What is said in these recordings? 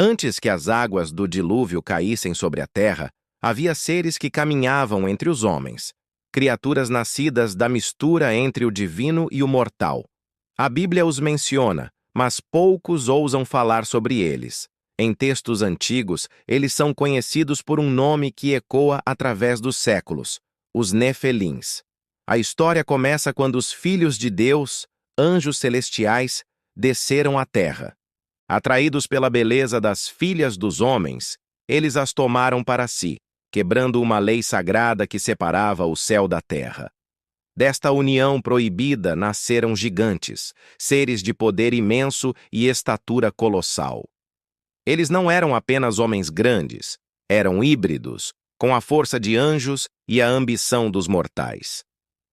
Antes que as águas do dilúvio caíssem sobre a terra, havia seres que caminhavam entre os homens, criaturas nascidas da mistura entre o divino e o mortal. A Bíblia os menciona, mas poucos ousam falar sobre eles. Em textos antigos, eles são conhecidos por um nome que ecoa através dos séculos: os Nefelins. A história começa quando os filhos de Deus, anjos celestiais, desceram à terra. Atraídos pela beleza das filhas dos homens, eles as tomaram para si, quebrando uma lei sagrada que separava o céu da terra. Desta união proibida nasceram gigantes, seres de poder imenso e estatura colossal. Eles não eram apenas homens grandes, eram híbridos, com a força de anjos e a ambição dos mortais.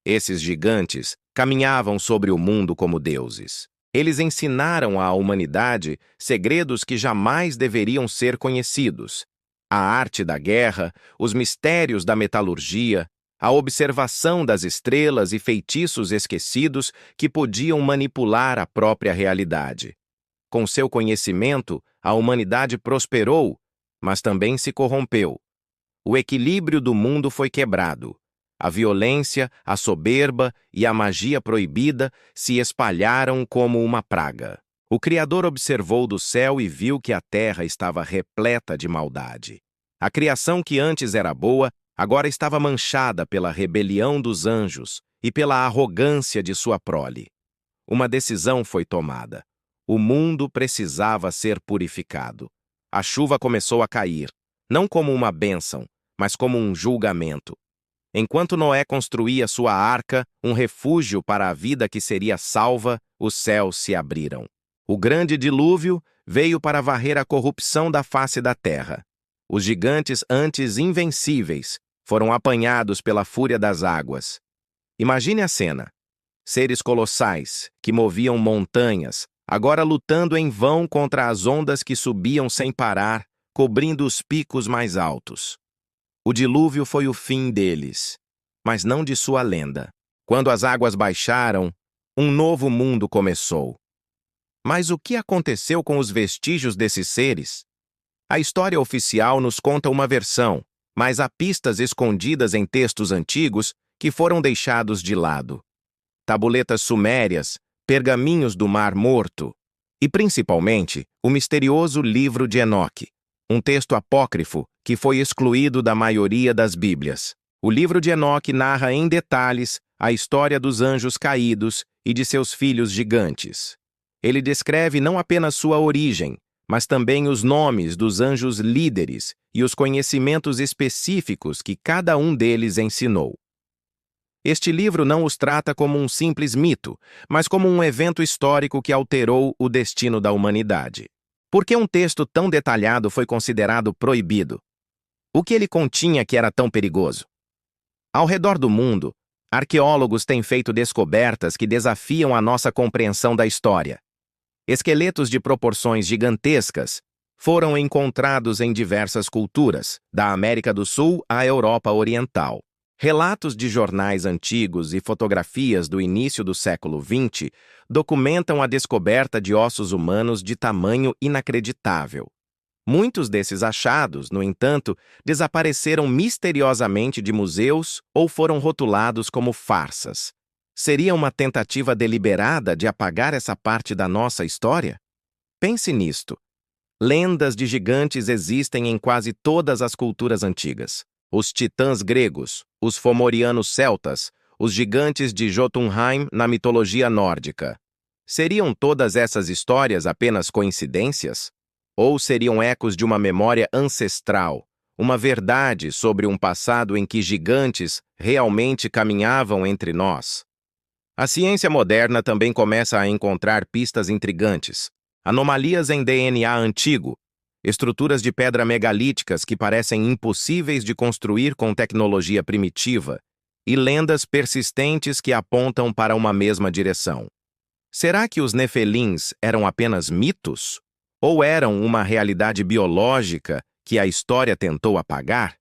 Esses gigantes caminhavam sobre o mundo como deuses. Eles ensinaram à humanidade segredos que jamais deveriam ser conhecidos: a arte da guerra, os mistérios da metalurgia, a observação das estrelas e feitiços esquecidos que podiam manipular a própria realidade. Com seu conhecimento, a humanidade prosperou, mas também se corrompeu. O equilíbrio do mundo foi quebrado. A violência, a soberba e a magia proibida se espalharam como uma praga. O Criador observou do céu e viu que a terra estava repleta de maldade. A criação que antes era boa, agora estava manchada pela rebelião dos anjos e pela arrogância de sua prole. Uma decisão foi tomada. O mundo precisava ser purificado. A chuva começou a cair, não como uma bênção, mas como um julgamento. Enquanto Noé construía sua arca, um refúgio para a vida que seria salva, os céus se abriram. O grande dilúvio veio para varrer a corrupção da face da terra. Os gigantes antes invencíveis foram apanhados pela fúria das águas. Imagine a cena. Seres colossais, que moviam montanhas, agora lutando em vão contra as ondas que subiam sem parar, cobrindo os picos mais altos. O dilúvio foi o fim deles, mas não de sua lenda. Quando as águas baixaram, um novo mundo começou. Mas o que aconteceu com os vestígios desses seres? A história oficial nos conta uma versão, mas há pistas escondidas em textos antigos que foram deixados de lado. Tabuletas sumérias, pergaminhos do Mar Morto e, principalmente, o misterioso Livro de Enoque, um texto apócrifo que foi excluído da maioria das Bíblias. O Livro de Enoque narra em detalhes a história dos anjos caídos e de seus filhos gigantes. Ele descreve não apenas sua origem, mas também os nomes dos anjos líderes e os conhecimentos específicos que cada um deles ensinou. Este livro não os trata como um simples mito, mas como um evento histórico que alterou o destino da humanidade. Por que um texto tão detalhado foi considerado proibido? O que ele continha que era tão perigoso? Ao redor do mundo, arqueólogos têm feito descobertas que desafiam a nossa compreensão da história. Esqueletos de proporções gigantescas foram encontrados em diversas culturas, da América do Sul à Europa Oriental. Relatos de jornais antigos e fotografias do início do século XX documentam a descoberta de ossos humanos de tamanho inacreditável. Muitos desses achados, no entanto, desapareceram misteriosamente de museus ou foram rotulados como farsas. Seria uma tentativa deliberada de apagar essa parte da nossa história? Pense nisto. Lendas de gigantes existem em quase todas as culturas antigas. Os titãs gregos, os fomorianos celtas, os gigantes de Jotunheim na mitologia nórdica. Seriam todas essas histórias apenas coincidências? Ou seriam ecos de uma memória ancestral, uma verdade sobre um passado em que gigantes realmente caminhavam entre nós? A ciência moderna também começa a encontrar pistas intrigantes. Anomalias em DNA antigo, estruturas de pedra megalíticas que parecem impossíveis de construir com tecnologia primitiva, e lendas persistentes que apontam para uma mesma direção. Será que os Nefelins eram apenas mitos? Ou eram uma realidade biológica que a história tentou apagar?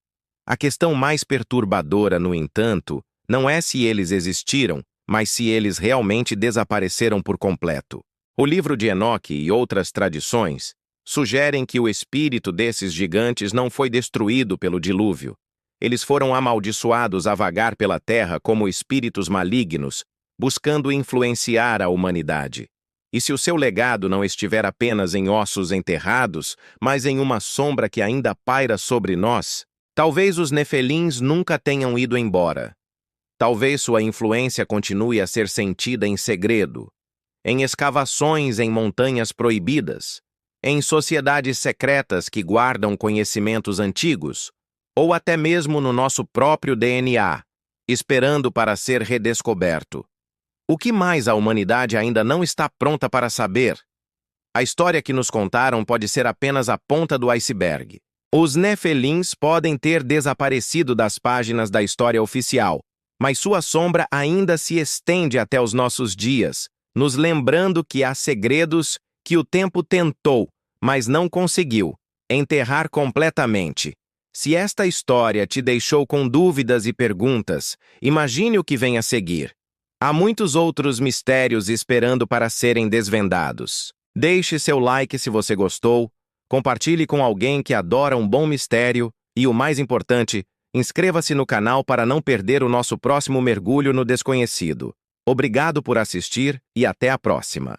A questão mais perturbadora, no entanto, não é se eles existiram, mas se eles realmente desapareceram por completo. O livro de Enoque e outras tradições sugerem que o espírito desses gigantes não foi destruído pelo dilúvio. Eles foram amaldiçoados a vagar pela terra como espíritos malignos, buscando influenciar a humanidade. E se o seu legado não estiver apenas em ossos enterrados, mas em uma sombra que ainda paira sobre nós, talvez os Nefelins nunca tenham ido embora. Talvez sua influência continue a ser sentida em segredo, em escavações em montanhas proibidas, em sociedades secretas que guardam conhecimentos antigos, ou até mesmo no nosso próprio DNA, esperando para ser redescoberto. O que mais a humanidade ainda não está pronta para saber? A história que nos contaram pode ser apenas a ponta do iceberg. Os Nefelins podem ter desaparecido das páginas da história oficial, mas sua sombra ainda se estende até os nossos dias, nos lembrando que há segredos que o tempo tentou, mas não conseguiu, enterrar completamente. Se esta história te deixou com dúvidas e perguntas, imagine o que vem a seguir. Há muitos outros mistérios esperando para serem desvendados. Deixe seu like se você gostou, compartilhe com alguém que adora um bom mistério e, o mais importante, inscreva-se no canal para não perder o nosso próximo mergulho no desconhecido. Obrigado por assistir e até a próxima.